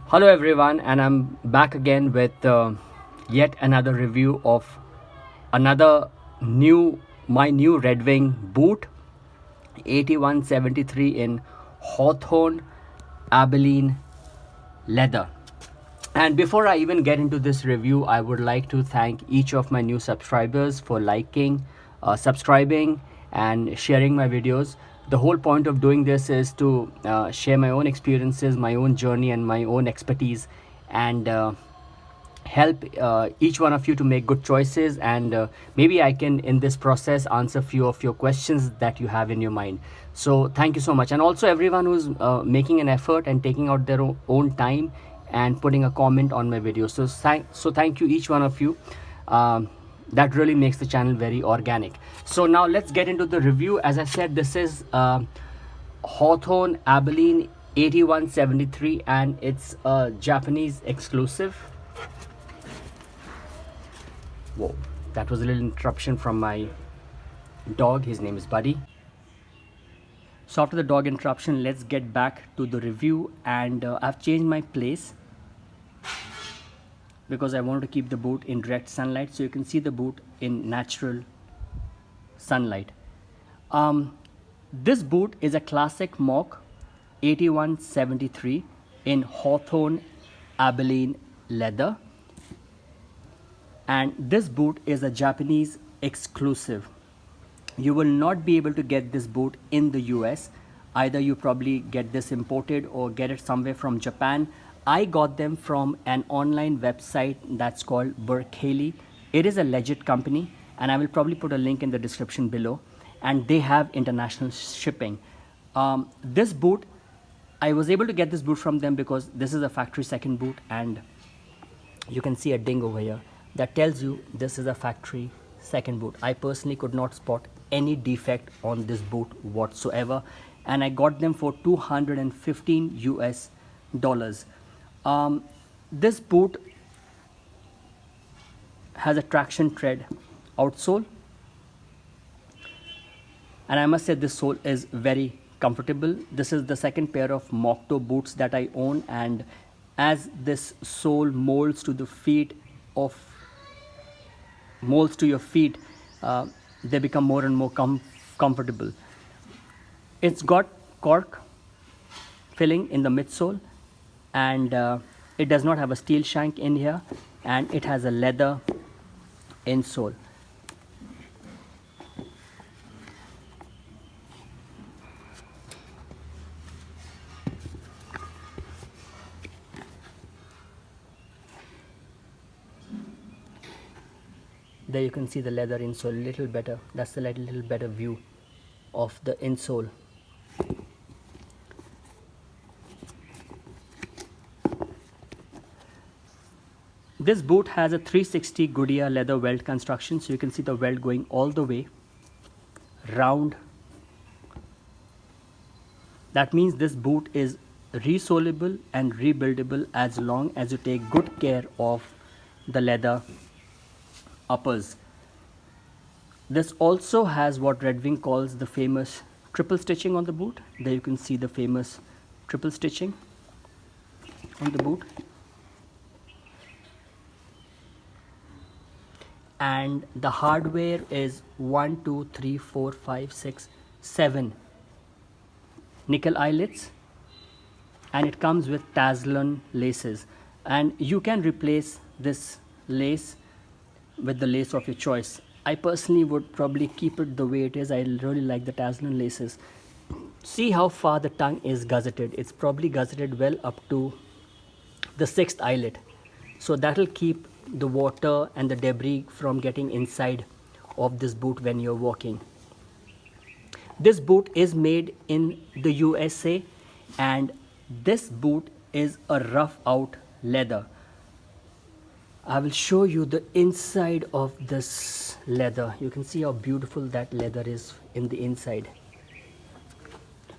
Hello everyone, and I'm back again with yet another review of another my new Red Wing boot 8173 in Hawthorne Abilene leather. And before I even get into this review, I would like to thank each of my new subscribers for liking, subscribing, and sharing my videos. The whole point of doing this is to share my own experiences, my own journey, and my own expertise, and help each one of you to make good choices. And maybe I can, in this process, answer few of your questions that you have in your mind. So thank you so much. And also everyone who's making an effort and taking out their own time and putting a comment on my video. So thank you each one of you. That really makes the channel very organic. So now let's get into the review. As I said, this is Hawthorne Abilene 8173, and it's a Japanese exclusive. Whoa, that was a little interruption from my dog. His name is Buddy. So after the dog interruption, let's get back to the review. And I've changed my place because I wanted to keep the boot in direct sunlight, so you can see the boot in natural sunlight. This boot is a classic mock 8173 in Hawthorne Abilene leather, and this boot is a Japanese exclusive. You will not be able to get this boot in the US. Either you probably get this imported or get it somewhere from Japan. I got them from an online website that's called Berkeley. It is a legit company, and I will probably put a link in the description below, and they have international shipping. This boot, I was able to get this boot from them because this is a factory second boot, and you can see a ding over here that tells you this is a factory second boot. I personally could not spot any defect on this boot whatsoever, and I got them for $215 US. This boot has a traction tread outsole, and I must say this sole is very comfortable. This is the second pair of mock toe boots that I own, and as this sole molds to your feet, they become more and more comfortable. It's got cork filling in the midsole, and it does not have a steel shank in here, and it has a leather insole. There you can see the leather insole a little better. That's the little better view of the insole. This boot has a 360 Goodyear leather welt construction, so you can see the welt going all the way round. That means this boot is resolable and rebuildable as long as you take good care of the leather uppers. This also has what Red Wing calls the famous triple stitching on the boot. There you can see the famous triple stitching on the boot. And the hardware is 1, 2, 3, 4, 5, 6, 7 nickel eyelets, and it comes with Taslon laces, and you can replace this lace with the lace of your choice. I personally would probably keep it the way it is. I really like the Taslon laces. See how far the tongue is gusseted. It's probably gusseted well up to the 6th eyelet, so that will keep the water and the debris from getting inside of this boot when you're walking. This boot is made in the USA, and this boot is a rough out leather. I will show you the inside of this leather. You can see how beautiful that leather is in the inside.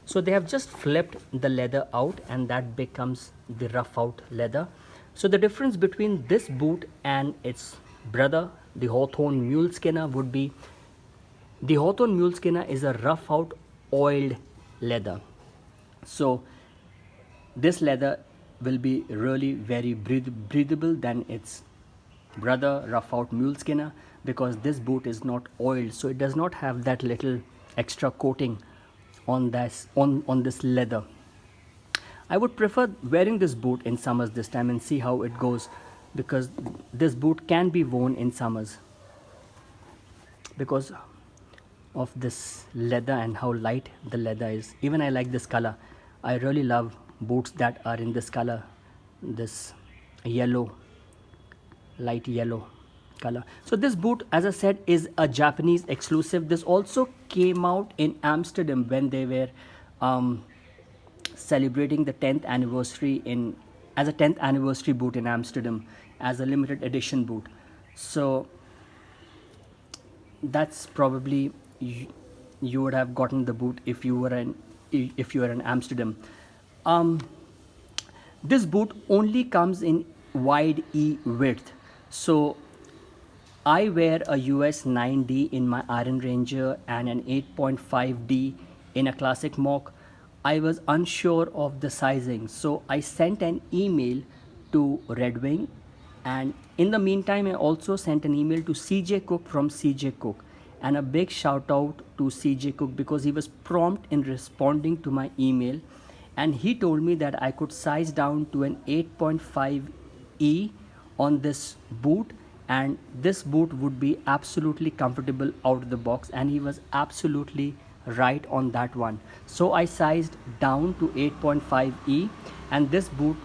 So they have just flipped the leather out, and that becomes the rough out leather. So the difference between this boot and its brother, the Hawthorne Muleskinner, would be the Hawthorne Muleskinner is a rough out oiled leather. So this leather will be really very breathable than its brother rough out muleskinner, because this boot is not oiled, so it does not have that little extra coating on this leather. I would prefer wearing this boot in summers this time and see how it goes, because this boot can be worn in summers because of this leather and how light the leather is. Even I like this color. I really love boots that are in this color, this yellow, light yellow color. So this boot, as I said, is a Japanese exclusive. This also came out in Amsterdam when they were celebrating the 10th anniversary as a 10th anniversary boot in Amsterdam, as a limited edition boot. So that's probably you would have gotten the boot if you were in Amsterdam. This boot only comes in wide E width, so I wear a US 9D in my Iron Ranger and an 8.5D in a Classic Mock. I was unsure of the sizing, so I sent an email to Red Wing, and in the meantime I also sent an email to CJ Cook from CJ Cook, and a big shout out to CJ Cook because he was prompt in responding to my email, and he told me that I could size down to an 8.5E on this boot, and this boot would be absolutely comfortable out of the box, and he was absolutely right on that one. So I sized down to 8.5E, and this boot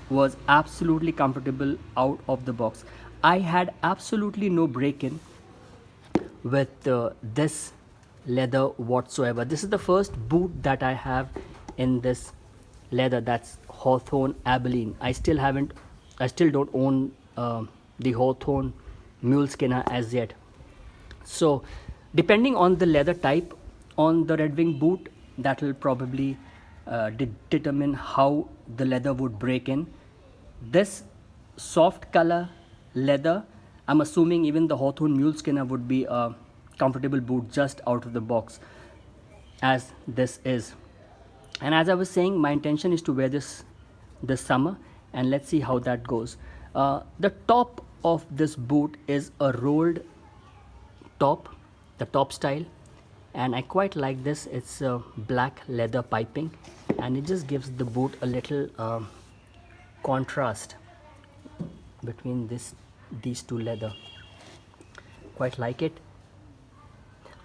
was absolutely comfortable out of the box. I had absolutely no break-in with this leather whatsoever. This is the first boot that I have in this leather, that's Hawthorne Abilene. I still don't own the Hawthorne muleskinner as yet. So depending on the leather type on the Red Wing boot, that will probably determine how the leather would break in. This soft color leather, I'm assuming even the Hawthorne muleskinner would be a comfortable boot just out of the box, as this is. And as I was saying, my intention is to wear this summer, and let's see how that goes. The top of this boot is a rolled top, the top style, and I quite like this. It's a black leather piping, and it just gives the boot a little contrast between these two leather. Quite like it.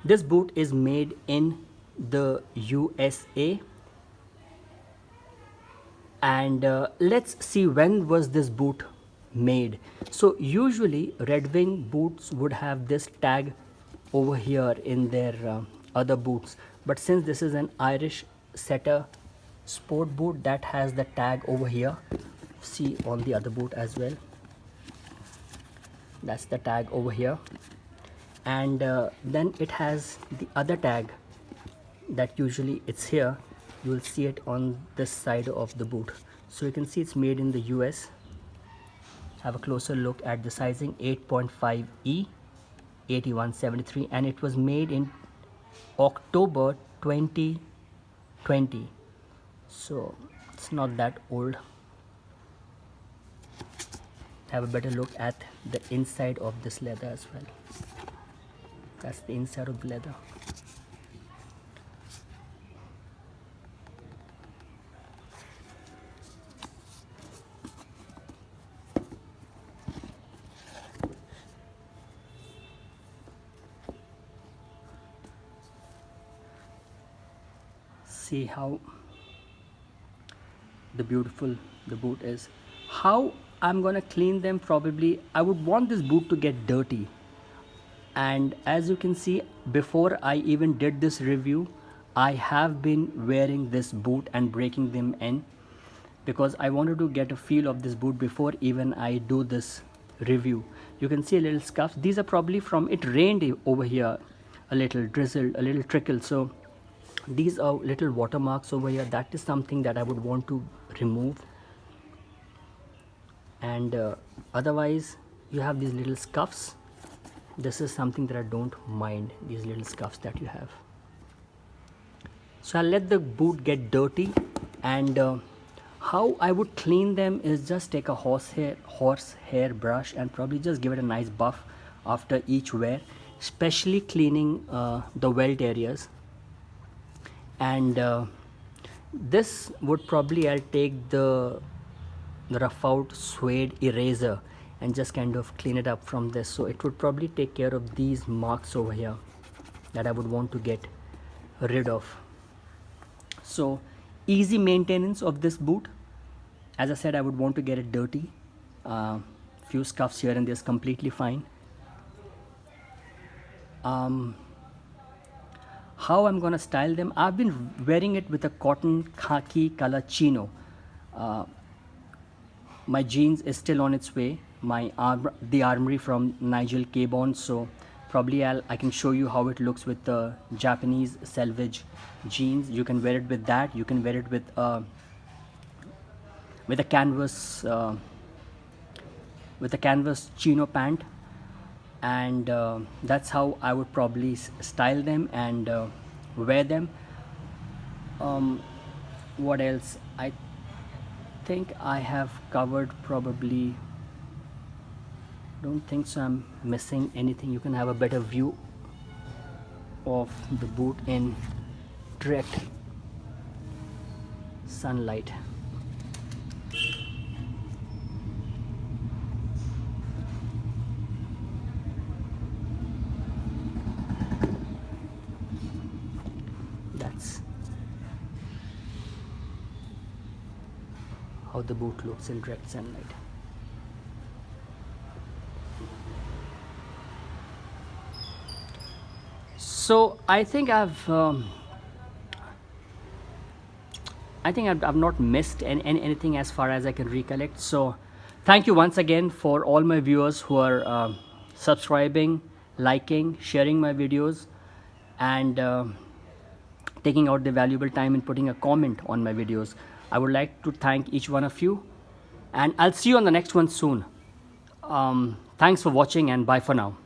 This boot is made in the USA, and let's see when was this boot made. So usually Red Wing boots would have this tag over here in their other boots, but since this is an Irish setter sport boot, that has the tag over here. See on the other boot as well, that's the tag over here, and then it has the other tag that usually it's here. You will see it on this side of the boot, so you can see it's made in the US. Have a closer look at the sizing: 8.5E, 8173, and it was made in October 2020, so it's not that old. Have a better look at the inside of this leather as well. That's the inside of the leather. See how beautiful the boot is. How I'm gonna clean them? Probably I would want this boot to get dirty, and as you can see, before I even did this review, I have been wearing this boot and breaking them in, because I wanted to get a feel of this boot before even I do this review. You can see a little scuffs. These are probably from it rained over here, a little drizzled, a little trickle, so these are little watermarks over here. That is something that I would want to remove, and otherwise you have these little scuffs. This is something that I don't mind, these little scuffs that you have. So I'll let the boot get dirty, and How I would clean them is just take a horsehair brush and probably just give it a nice buff after each wear, especially cleaning the welt areas. And this would probably, I'll take the rough out suede eraser and just kind of clean it up from this. So it would probably take care of these marks over here that I would want to get rid of. So easy maintenance of this boot. As I said, I would want to get it dirty. Few scuffs here and there is completely fine. How I'm gonna style them, I've been wearing it with a cotton khaki color chino. My jeans is still on its way, the Armory from Nigel Cabourn, so probably I can show you how it looks with the Japanese selvage jeans. You can wear it with that. You can wear it with a canvas chino pant, and that's how I would probably style them and wear them. What else? I think I have covered probably. Don't think so I'm missing anything. You can have a better view of the boot in direct sunlight. That's how the boot looks in direct sunlight. So I think I've not missed anything as far as I can recollect. So thank you once again for all my viewers who are subscribing, liking, sharing my videos, and taking out the valuable time in putting a comment on my videos. I would like to thank each one of you, and I'll see you on the next one soon. Thanks for watching, and bye for now.